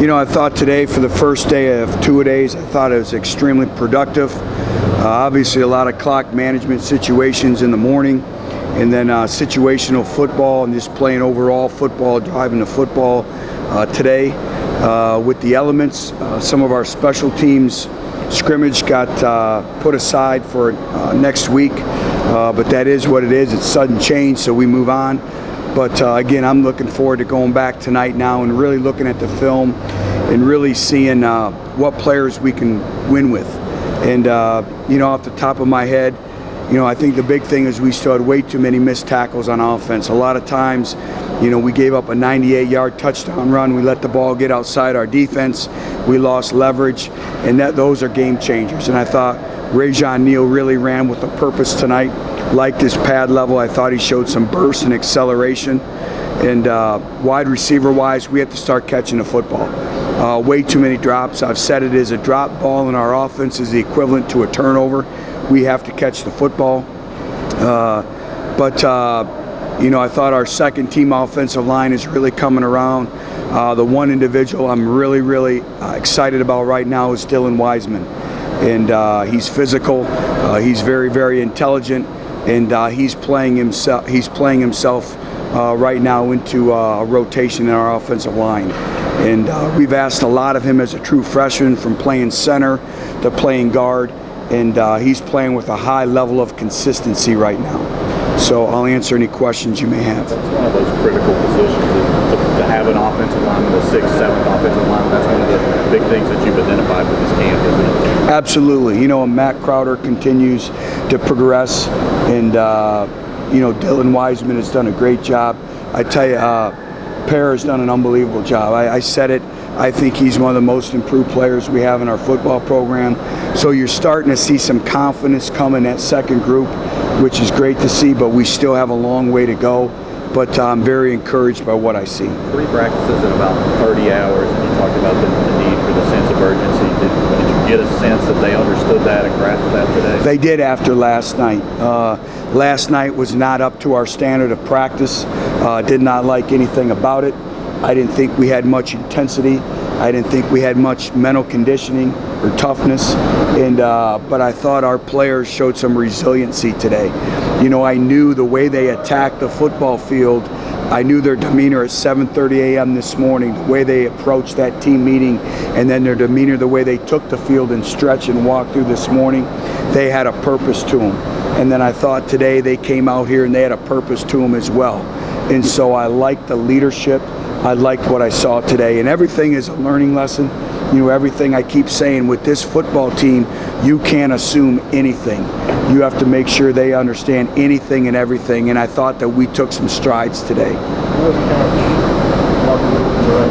You know, I thought today, for the first day of two-a-days, I thought it was extremely productive. Obviously, a lot of clock management situations in the morning, and then situational football and just playing overall football, driving the football today with the elements. Some of our special teams scrimmage got put aside for next week, but that is what it is. It's sudden change, so we move on. But again, I'm looking forward to going back tonight now and really looking at the film and really seeing what players we can win with. And you know, off the top of my head, you know, I think the big thing is we still had way too many missed tackles on offense. A lot of times, you know, we gave up a 98-yard touchdown run. We let the ball get outside our defense. We lost leverage, and those are game changers. And I thought Rajon Neal really ran with a purpose tonight. Liked his pad level. I thought he showed some burst and acceleration. And wide receiver-wise, we have to start catching the football. Way too many drops. I've said it is a drop ball in our offense is the equivalent to a turnover. We have to catch the football. You know, I thought our second team offensive line is really coming around. The one individual I'm really excited about right now is Dylan Wiseman. And he's physical, he's very intelligent, and he's playing himself right now into a rotation in our offensive line. And we've asked a lot of him as a true freshman, from playing center to playing guard, and he's playing with a high level of consistency right now. So I'll answer any questions you may have. That's one of those critical positions to have an offensive lineman, the 6th, 7th offensive lineman. That's one of the big things that you've identified with this camp, isn't it? Absolutely. You know, Matt Crowder continues to progress, and you know, Dylan Wiseman has done a great job. I tell you, Pear has done an unbelievable job. I said it. I think he's one of the most improved players we have in our football program. So you're starting to see some confidence come in that second group, which is great to see, but we still have a long way to go. But I'm very encouraged by what I see. 3 practices in about 30 hours, and you talked about the need for the sense of urgency. Did you get a sense that they understood that and grasped that today? They did after last night. Last night was not up to our standard of practice. Did not like anything about it. I didn't think we had much intensity. I didn't think we had much mental conditioning or toughness. And but I thought our players showed some resiliency today. You know, I knew the way they attacked the football field. I knew their demeanor at 7:30 a.m. this morning, the way they approached that team meeting, and then their demeanor, the way they took the field and stretched and walked through this morning. They had a purpose to them. And then I thought today they came out here and they had a purpose to them as well. And so I liked the leadership. I liked what I saw today, and everything is a learning lesson. You know, everything I keep saying with this football team, you can't assume anything. You have to make sure they understand anything and everything, and I thought that we took some strides today.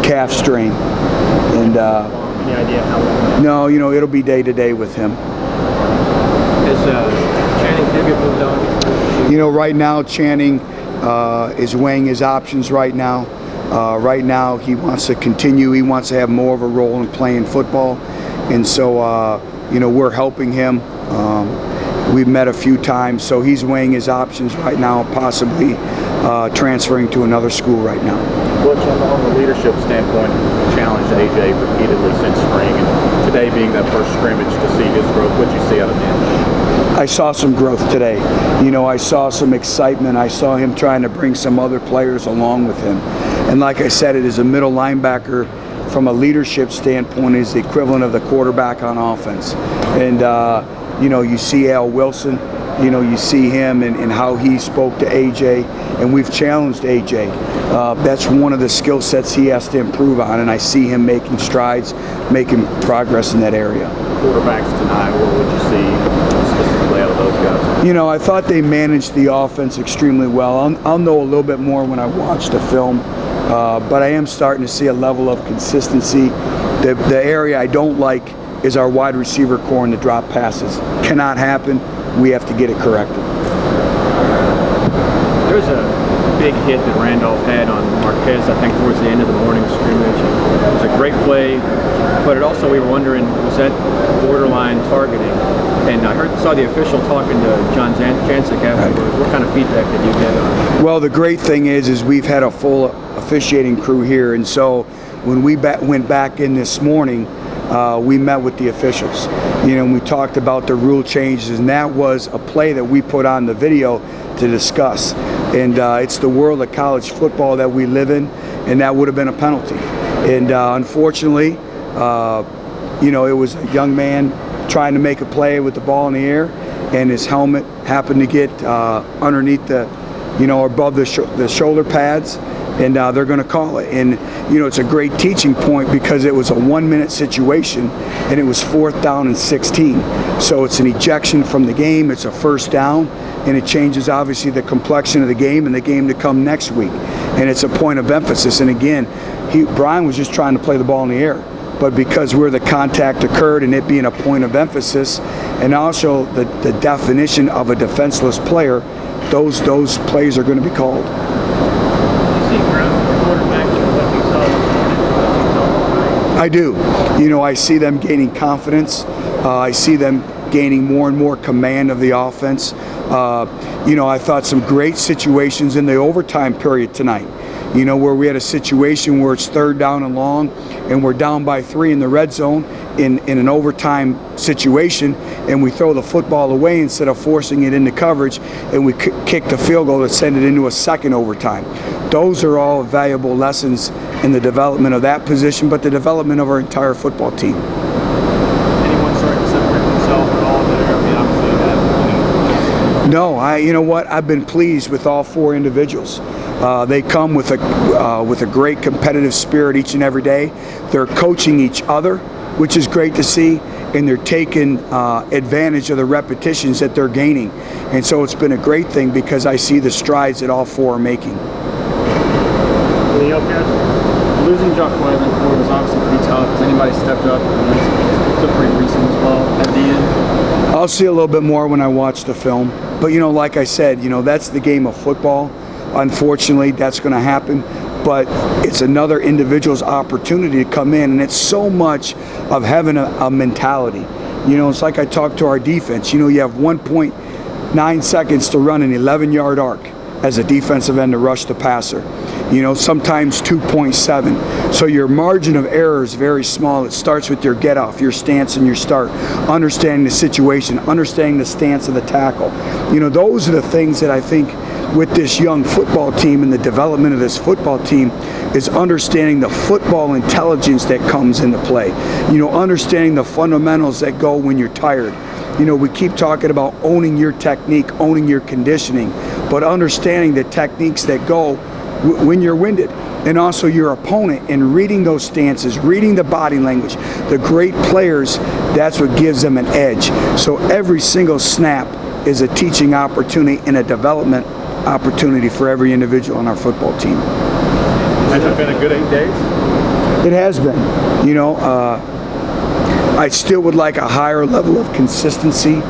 Calf strain. And any idea how long? No, you know, it'll be day to day with him. Is Channing Piggott moved on? You know, right now Channing is weighing his options right now. Right now he wants to continue. He wants to have more of a role in playing football. And so, you know, we're helping him. We've met a few times, so he's weighing his options right now, possibly transferring to another school right now. Butch, on the leadership standpoint, challenged AJ repeatedly since spring, and today being that first scrimmage to see his growth, what'd you see out of him? I saw some growth today. You know, I saw some excitement. I saw him trying to bring some other players along with him. And like I said, it is a middle linebacker from a leadership standpoint is the equivalent of the quarterback on offense. And, you know, you see Al Wilson, you know, you see him and how he spoke to AJ, and we've challenged AJ. That's one of the skill sets he has to improve on, and I see him making strides, making progress in that area. Quarterbacks tonight, what would you see specifically out of those guys? You know, I thought they managed the offense extremely well. I'll know a little bit more when I watch the film, but I am starting to see a level of consistency. The area I don't like is our wide receiver core and the drop passes. Cannot happen. We have to get it corrected. There was a big hit that Randolph had on Marquez, I think, towards the end of the morning scrimmage. It was a great play, but it also, we were wondering, was that borderline targeting? And I saw the official talking to John Jancic afterwards. Right. What kind of feedback did you get on it? Well, the great thing is we've had a full officiating crew here, and so when we went back in this morning, we met with the officials, and we talked about the rule changes, and that was a play that we put on the video to discuss. And it's the world of college football that we live in, and that would have been a penalty. And unfortunately, it was a young man trying to make a play with the ball in the air, and his helmet happened to get underneath above the shoulder pads, and they're going to call it. And it's a great teaching point because it was a 1-minute situation, and it was 4th down and 16. So it's an ejection from the game. It's a first down, and it changes obviously the complexion of the game and the game to come next week. And it's a point of emphasis. And again, Brian was just trying to play the ball in the air, but because where the contact occurred and it being a point of emphasis, and also the definition of a defenseless player, those plays are going to be called. I do. I see them gaining confidence. I see them gaining more and more command of the offense. I thought some great situations in the overtime period tonight. Where we had a situation where it's 3rd down and long, and we're down by 3 in the red zone in an overtime situation, and we throw the football away instead of forcing it into coverage, and we kick the field goal to send it into a second overtime. Those are all valuable lessons in the development of that position, but the development of our entire football team. Anyone starting to separate themselves at all there? I mean, obviously that. No, I've been pleased with all 4 individuals. They come with a great competitive spirit each and every day. They're coaching each other, which is great to see, and they're taking advantage of the repetitions that they're gaining. And so it's been a great thing because I see the strides that all 4 are making. Losing Jock Weilencourt was obviously pretty tough. Has anybody stepped up? It's still pretty recent as well at the end. I'll see a little bit more when I watch the film. But, like I said, that's the game of football. Unfortunately, that's going to happen. But it's another individual's opportunity to come in, and it's so much of having a mentality. It's like I talked to our defense. You have 1.9 seconds to run an 11-yard arc as a defensive end to rush the passer. Sometimes 2.7. So your margin of error is very small. It starts with your get off, your stance and your start, understanding the situation, understanding the stance of the tackle. Those are the things that I think with this young football team and the development of this football team is understanding the football intelligence that comes into play. Understanding the fundamentals that go when you're tired. We keep talking about owning your technique, owning your conditioning, but understanding the techniques that go when you're winded, and also your opponent, and reading those stances, reading the body language. The great players, that's what gives them an edge. So every single snap is a teaching opportunity and a development opportunity for every individual on our football team. Has it been a good 8 days? It has been. I still would like a higher level of consistency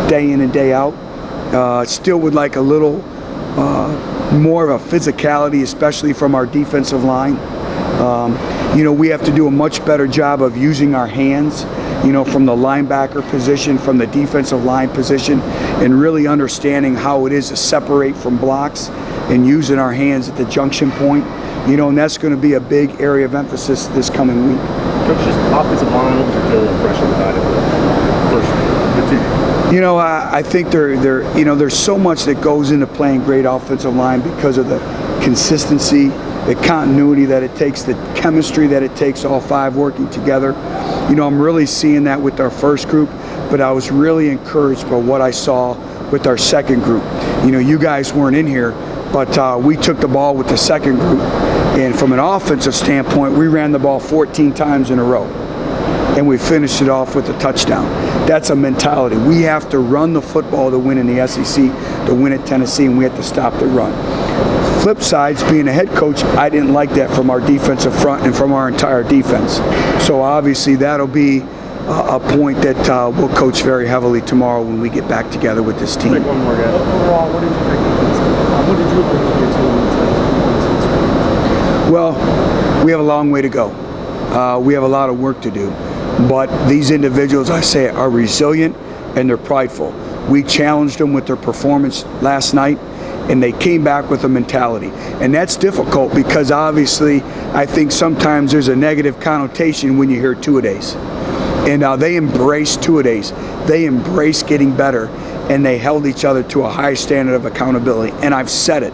day in and day out. Still would like a little more of a physicality, especially from our defensive line. We have to do a much better job of using our hands, from the linebacker position, from the defensive line position, and really understanding how it is to separate from blocks and using our hands at the junction point. And that's going to be a big area of emphasis this coming week. Coach, just offensive line, what was your general impression about it the team? I think there's so much that goes into playing great offensive line because of the consistency, the continuity that it takes, the chemistry that it takes, all 5 working together. I'm really seeing that with our first group, but I was really encouraged by what I saw with our second group. You guys weren't in here, but we took the ball with the second group, and from an offensive standpoint, we ran the ball 14 times in a row, and we finished it off with a touchdown. That's a mentality. We have to run the football to win in the SEC, to win at Tennessee, and we have to stop the run. Flip sides, being a head coach, I didn't like that from our defensive front and from our entire defense. So obviously that'll be a point that we'll coach very heavily tomorrow when we get back together with this team. Take one more, guys. Overall, what did you think? What did you bring to your team? Well, we have a long way to go. We have a lot of work to do. But these individuals, I say, are resilient and they're prideful. We challenged them with their performance last night, and they came back with a mentality. And that's difficult because obviously I think sometimes there's a negative connotation when you hear two-a-days. And they embraced two-a-days. They embraced getting better, and they held each other to a high standard of accountability. And I've said it.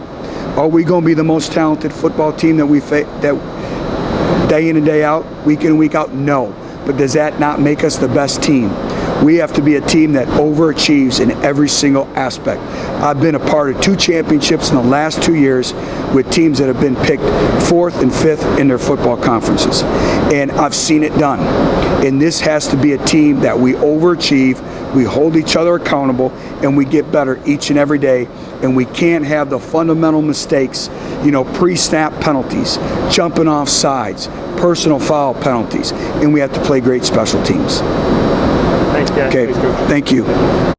Are we going to be the most talented football team that we that day in and day out, week in and week out? No. But does that not make us the best team? We have to be a team that overachieves in every single aspect. I've been a part of 2 championships in the last 2 years with teams that have been picked 4th and 5th in their football conferences. And I've seen it done. And this has to be a team that we overachieve, we hold each other accountable, and we get better each and every day. And we can't have the fundamental mistakes, pre-snap penalties, jumping off sides, personal foul penalties, and we have to play great special teams. Thanks, guys. Okay, thank you.